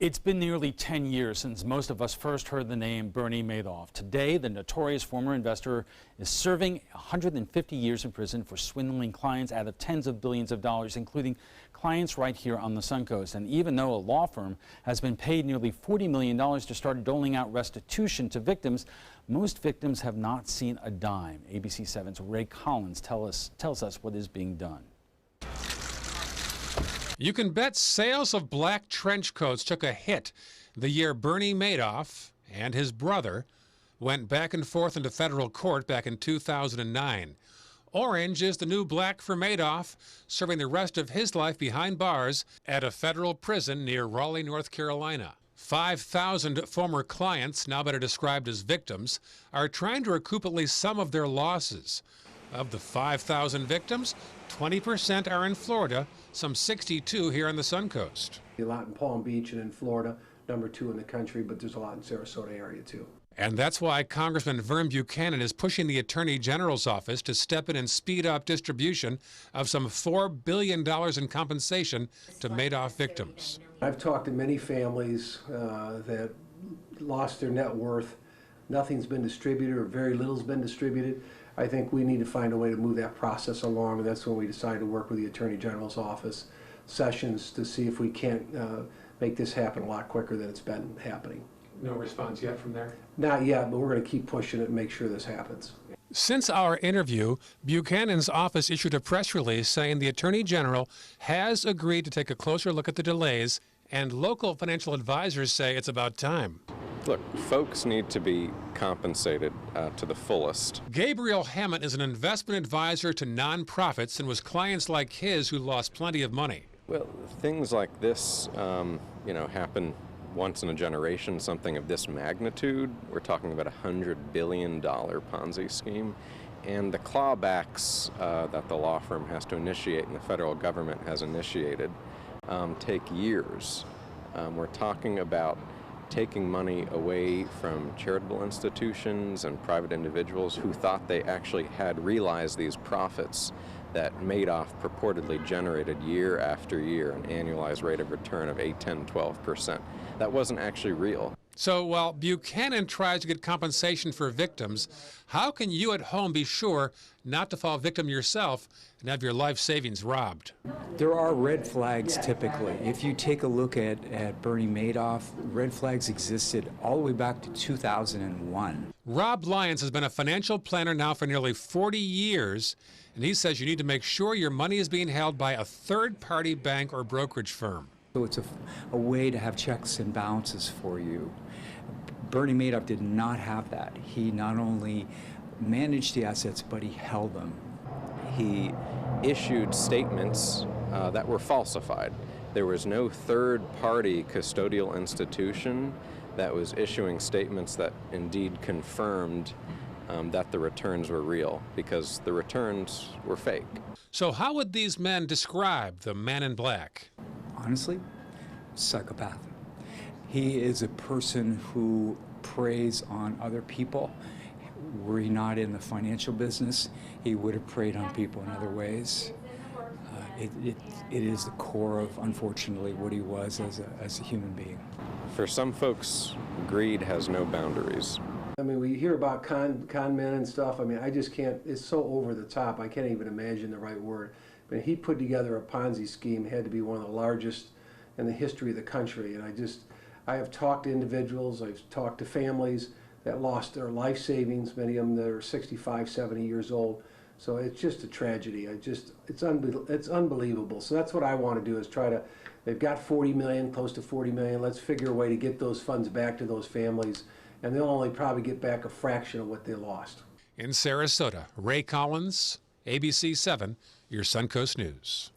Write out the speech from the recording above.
It's been nearly 10 years since most of us first heard the name Bernie Madoff. Today, the notorious former investor is serving 150 years in prison for swindling clients out of tens of billions of dollars, including clients right here on the Suncoast. And even though a law firm has been paid nearly $40 million to start doling out restitution to victims, most victims have not seen a dime. ABC 7's Ray Collins tells us what is being done. You can bet sales of black trench coats took a hit the year Bernie Madoff and his brother went back and forth into federal court back in 2009. Orange is the new black for Madoff, serving the rest of his life behind bars at a federal prison near Raleigh, North Carolina. 5,000 former clients, now better described as victims, are trying to recoup at least some of their losses. Of the 5,000 victims, 20% are in Florida, some 62 here on the Suncoast. A lot in Palm Beach and in Florida, #2 in the country, but there's a lot in Sarasota area too. And that's why Congressman Vern Buchanan is pushing the Attorney General's office to step in and speed up distribution of some $4 billion in compensation to Madoff victims. I've talked to many families that lost their net worth. Nothing's been distributed or very little's been distributed. I think we need to find a way to move that process along, and that's when we decided to work with the Attorney General's office sessions to see if we can't make this happen a lot quicker than it's been happening. No response yet from there? Not yet, but we're going to keep pushing it and make sure this happens. Since our interview, Buchanan's office issued a press release saying the Attorney General has agreed to take a closer look at the delays, and local financial advisors say it's about time. Look, folks need to be compensated to the fullest. Gabriel Hammett is an investment advisor to nonprofits and was clients like his who lost plenty of money. Well, things like this, happen once in a generation, something of this magnitude. We're talking about a $100 billion Ponzi scheme. And the clawbacks that the law firm has to initiate and the federal government has initiated take years. We're talking about taking money away from charitable institutions and private individuals who thought they actually had realized these profits that Madoff purportedly generated year after year, an annualized rate of return of 8, 10, 12%. That wasn't actually real. So while Buchanan tries to get compensation for victims, how can you at home be sure not to fall victim yourself and have your life savings robbed? There are red flags typically. If you take a look at Bernie Madoff, red flags existed all the way back to 2001. Rob Lyons has been a financial planner now for nearly 40 years, and he says you need to make sure your money is being held by a third-party bank or brokerage firm. So it's a way to have checks and balances for you. Bernie Madoff did not have that. He not only managed the assets, but he held them. He issued statements that were falsified. There was no third-party custodial institution that was issuing statements that indeed confirmed that the returns were real, because the returns were fake. So how would these men describe the man in black? Honestly, psychopath. He is a person who preys on other people. Were he not in the financial business, he would have preyed on people in other ways. It is the core of, unfortunately, what he was as a human being. For some folks, greed has no boundaries. I mean, we hear about con men and stuff. I mean, I just can't, it's so over the top, I can't even imagine the right word. But he put together a Ponzi scheme, had to be one of the largest in the history of the country. And I have talked to individuals, I've talked to families that lost their life savings, many of them that are 65, 70 years old. So it's just a tragedy. It's unbelievable. So that's what I want to do, is try to, they've got 40 million, close to 40 million. Let's figure a way to get those funds back to those families. And they'll only probably get back a fraction of what they lost. In Sarasota, Ray Collins, ABC 7, your Suncoast News.